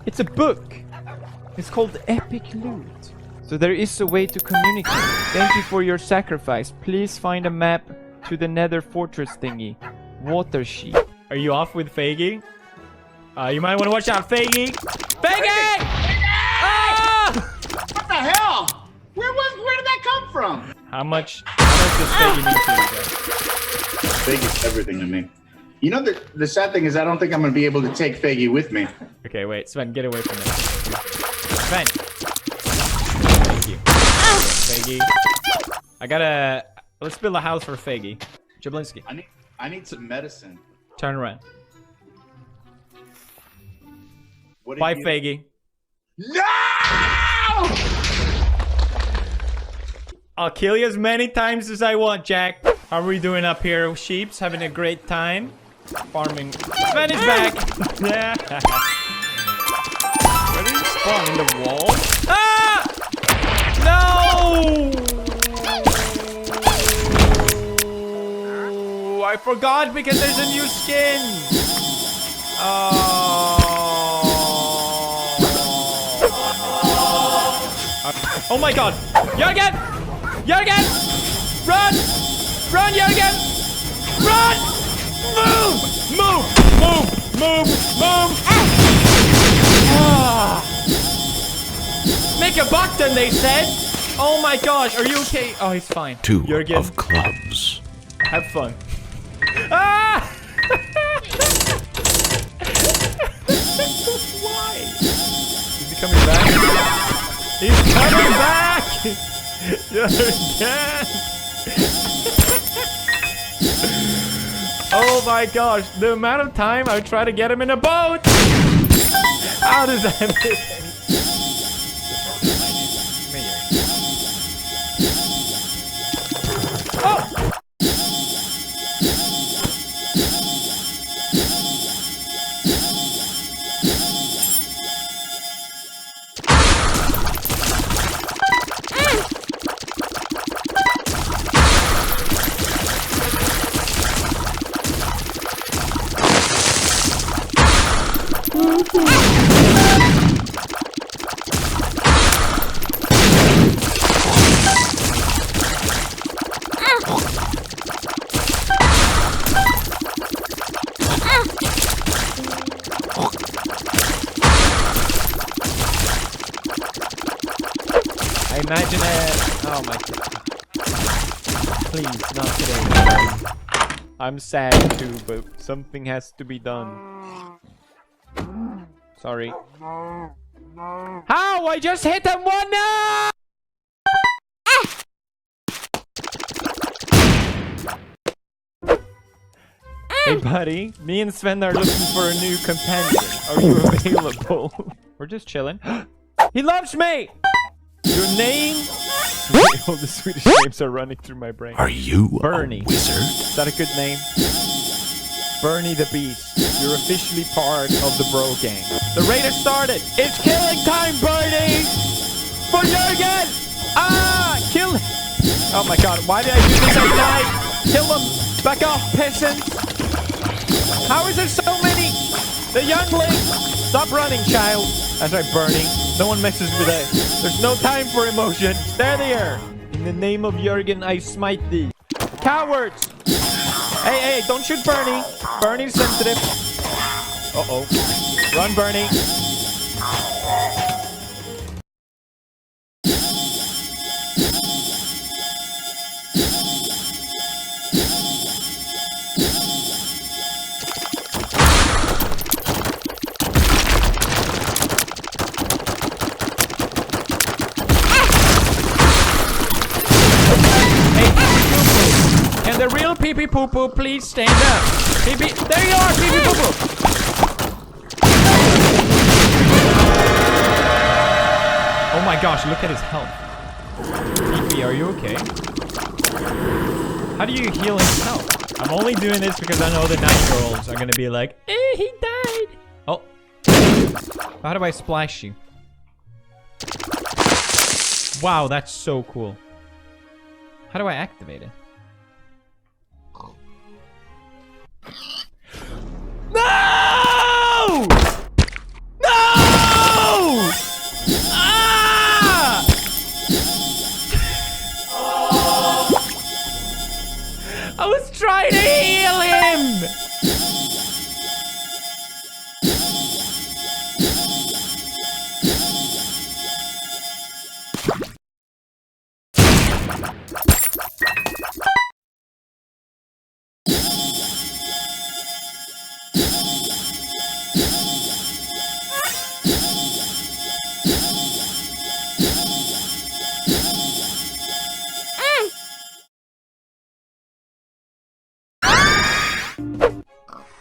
It's a book. It's called Epic Loot. So there is a way to communicate. Thank you for your sacrifice. Please find a map to the Nether Fortress thingy. Water sheet. Are you off with Faggy? You might want to watch out, Faggy. Faggy! Ah! What the hell? Where did that come from? How much does Faggy mean to you guys? Faggy's everything to me. You know, the sad thing is I don't think I'm going to be able to take Faggy with me. Okay, wait. Sven, get away from this. Sven. Thank you. Faggy. Let's build a house for Faggy. Jablinski. I need some medicine. Turn around. Bye, Faggy. No! I'll kill you as many times as I want, Jack. How are we doing up here, sheeps? Having a great time? Farming. Sven is back! Yeah. Where did he spawn? In the wall? Ah! No! I forgot because there's a new skin. Oh my god! Jürgen! Jürgen! Run! Run, Jürgen! Run! Move! Move! Move! Move! Move! Ah! Make a buck then, they said! Oh my gosh, are you okay? Oh, he's fine. Two Jürgen, of clubs. have fun. Ah! Why? Is he coming back? He's coming back! Jürgen! Oh my gosh, the amount of time I try to get him in a boat! How does that make any sense? Oh! Imagine it. Oh my god. Please, not today. I'm sad too, but something has to be done. Sorry. How? I just hit him one now! Hey buddy, me and Sven are looking for a new companion. Are you available? We're just chilling. He loves me! Your name? All the Swedish names are running through my brain. Are you Bernie. a wizard? Is that a good name? Bernie the Beast. You're officially part of the bro gang. The raid has started. It's killing time, Bernie! For Jürgen! Ah! Kill him! Oh my god, why did I do this at night? Kill him! Back off, peasants! How is there so many? The youngling! Stop running, child! That's right, Bernie. No one messes with us. There's no time for emotion. There they are. In the name of Jürgen, I smite thee. Cowards! Hey, hey, don't shoot Bernie. Bernie's sensitive. Uh-oh. Run, Bernie. The real pee-pee poo-poo, please stand up. Pee-pee, there you are, pee-pee poo-poo. Oh my gosh, look at his health. Pee-pee, are you okay? How do you heal his health? I'm only doing this because I know the 9-year-olds are gonna be like, eh, he died. Oh. How do I splash you? Wow, that's so cool. How do I activate it? No! No!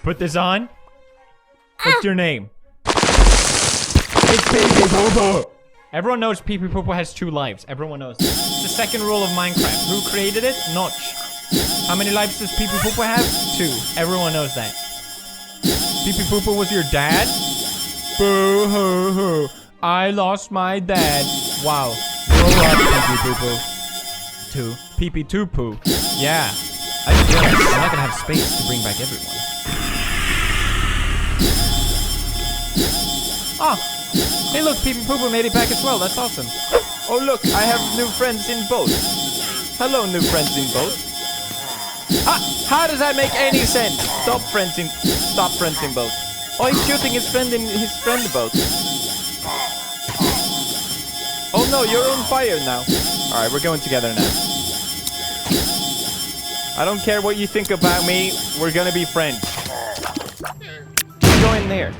Put this on. What's your name? It's Pee Pee Poo Poo. Everyone knows Pee Pee Poo Poo has 2 lives. Everyone knows. It's the second rule of Minecraft. Who created it? Notch. How many lives does Pee Pee Poo Poo have? 2. Everyone knows that. Pee Pee Poo Poo was your dad? Boo hoo hoo. I lost my dad. Wow. Grow up, Pee Pee Poo Poo. 2. Pee Pee 2 Poo. Yeah. I just realized I'm not gonna have space to bring back everyone. Oh. Hey look, Pee Pee Poo Poo made it back as well. That's awesome. Oh look, I have new friends in both. Hello, new friends in both. How does that make any sense? Stop friends in both. Oh, he's shooting his friend in his friend boat. Oh no, you're on fire now. Alright, we're going together now. I don't care what you think about me. We're gonna be friends. Go in there.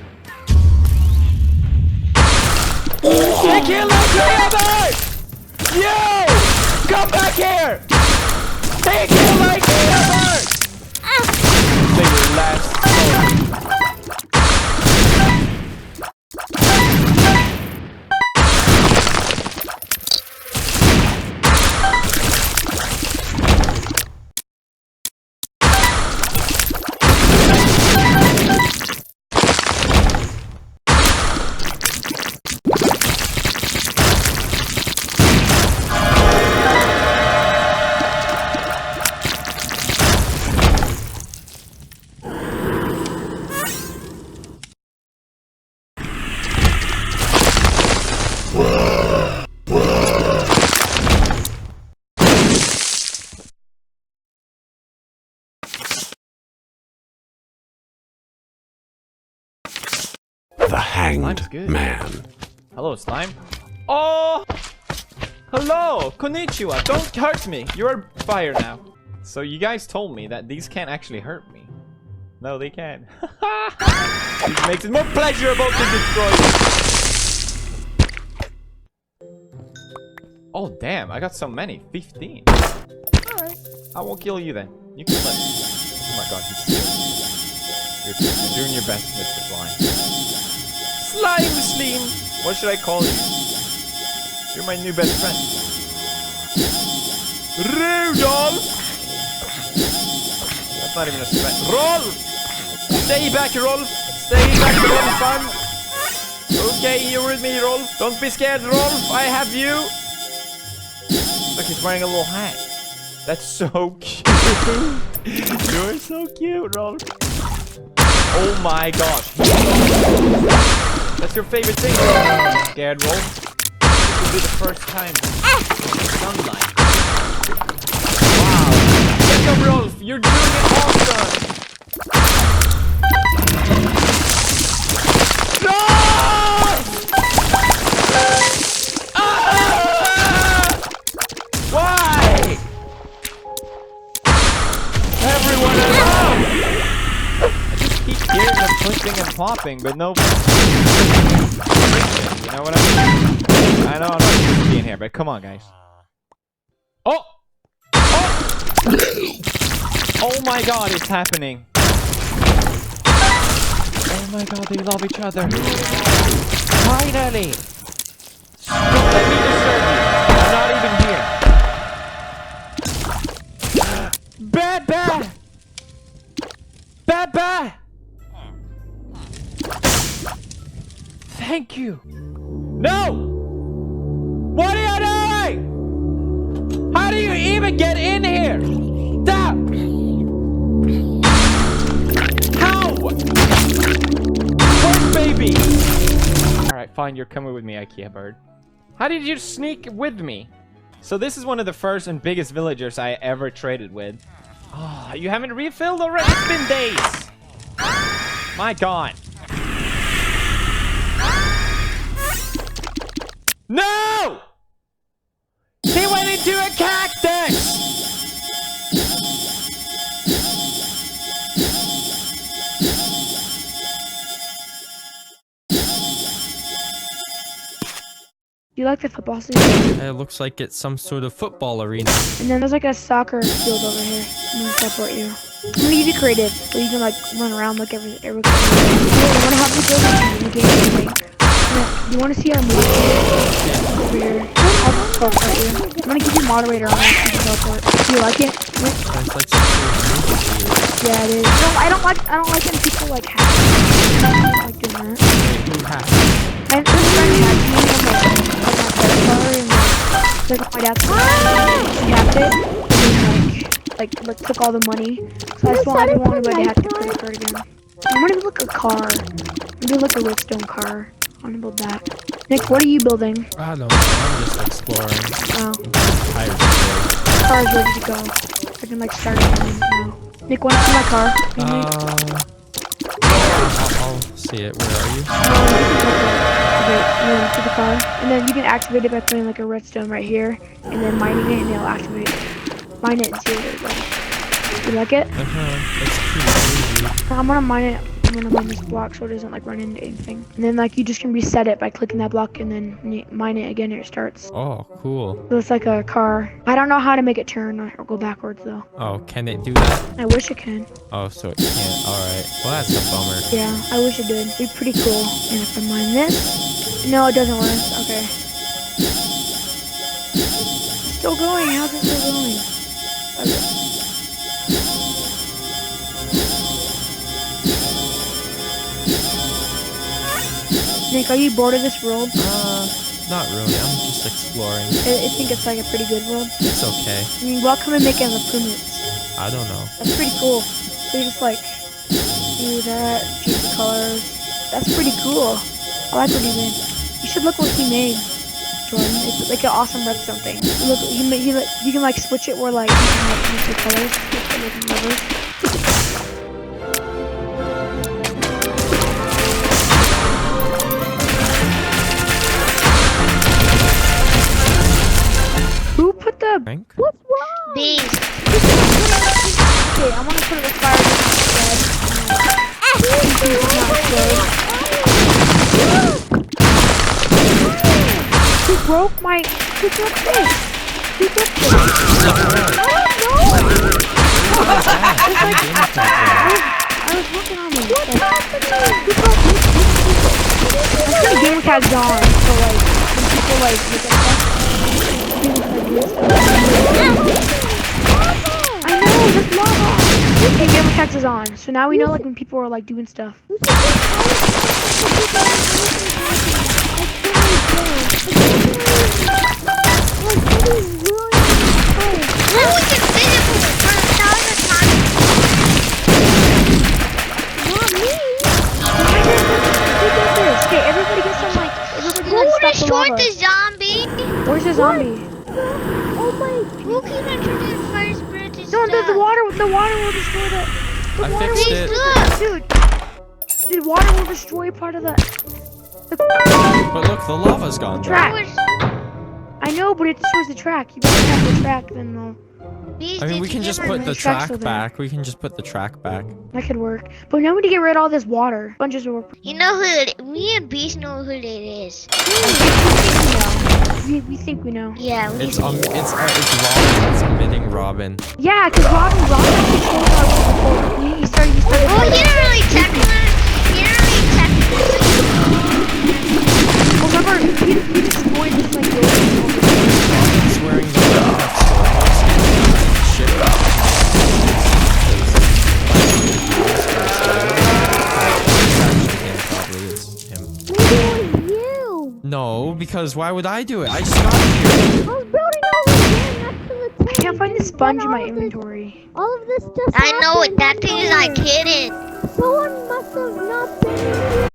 They killed each other! Yo! Come back here! They killed each other! Say your last word. The Hanged Man. Hello, slime. Oh! Hello! Konnichiwa! Don't hurt me! You're on fire now. So you guys told me that these can't actually hurt me. No, they can't. This makes it more pleasurable to destroy you. Oh, damn. I got so many. 15. Alright. I won't kill you then. You can live. Oh my god, you're doing your best, Mr. Slime. Slime Slim! What should I call you? You're my new best friend. Rudolph! That's not even a spec. Rolf! Stay back, Rolf! Stay back, Rolf, fun! Okay, you're with me, Rolf. Don't be scared, Rolf. I have you. Look, he's wearing a little hat. That's so cute. You're so cute, Rolf. Oh my gosh. That's your favorite thing, Rolf. Scared, Rolf? This will be the first time. Sunlight. Wow. Get up, Rolf. You're doing it awesome. No! Why? Everyone around! I just keep hearing them pushing and popping, but no. You know what I mean? I know I'm not supposed to be in here, but come on, guys. Oh! Oh! Oh my god, it's happening. Oh my god, they love each other. Finally! Don't let me disturb you. I'm not even here. Baba! Baba! Thank you. No! What are you doing? How do you even get in here? Stop! How? Where's baby? Alright, fine, you're coming with me, IKEA bird. How did you sneak with me? So this is one of the first and biggest villagers I ever traded with. Oh, you haven't refilled already? It's been days. My god. No! He went into a cactus! You like the football stadium? It looks like it's some sort of football arena. And then there's like a soccer field over here. I'm gonna support you. I'm gonna give you creative, so you can like run around like every. I wanna have you build in the game. You wanna see our movie? Over here. I'll just teleport you. I'm gonna give you moderator on that. Teleport. Do you like it? That's like some Yeah, it is. I don't like when people like hack. I don't like doing that. who hacked? And this friend hacked me on my credit card and like my dad's hacked it and then like took all the money. So I just want everyone to hack the credit card again. I'm gonna build like a car. I'm gonna build like a redstone car. I'm gonna build that. Nick, what are you building? I don't know. I'm just exploring. Oh. Tired of it. The car is ready to go. I can like start it now. Nick, wanna see my car? I'll see it. Where are you? Okay, to the car. And then you can activate it by putting like a redstone right here. And then mining it and it'll activate it. Mine it and see what it does. You like it? It's pretty easy. I'm gonna mine it. I'm gonna mine this block so it doesn't like run into anything. And then like you just can reset it by clicking that block and then mine it again and it starts. Oh, cool. So it's like a car. I don't know how to make it turn or go backwards though. Oh, can it do that? I wish it can. Oh, so it can't. Alright. Well, that's a bummer. Yeah, I wish it did. It'd be pretty cool. And if I mine this, no, it doesn't work. Okay. It's still going. How's it still going? Okay. Nick, are you bored of this world? Not really. I'm just exploring. I think it's like a pretty good world. It's okay. I mean, welcome and make improvements. I don't know. That's pretty cool. So you just like do that, change the colors. That's pretty cool. I like what he made. You should look what he made, Jordan. It's like an awesome redstone thing. Look, you can like switch it where like you can like change the colors, like levers. Who put the? What's wrong? Bees. Okay, I want to put the fire instead. Who broke my? Who broke this? Who broke this? I was working on it. What happened? Who broke this? I'm putting game tags on, so like when people like look at stuff. I know, there's lava! Okay, camera tags is on, so now we know like when people are like doing stuff. Okay, everybody get some like, Who destroyed the zombie? Where's the zombie? Oh my! Who can enter the fire spirit? No, the water will destroy the I water fixed will, it. Dude, water will destroy part of the But look, the lava's gone. track. I know, but it destroys the track. You better have the track, then they'll... I mean, we can just put the track back. We can just put the track back. That could work. But now we need to get rid of all this water. Bunches of... You know who? Me and Beast know who it is. We think we know. Yeah, we It's Robin. It's emitting Robin. Yeah, because Robin controls our world before. He started... Oh, he didn't really technically. Well, remember, he destroyed this like building. Robin's wearing the Minecraft shit. Probably it's him. Who you? No, because why would I do it? I just got here. I was building over here next to the tank. I can't find the sponge in my inventory. All of this just I know it. happened That thing is like nowhere. hidden. Someone must have not been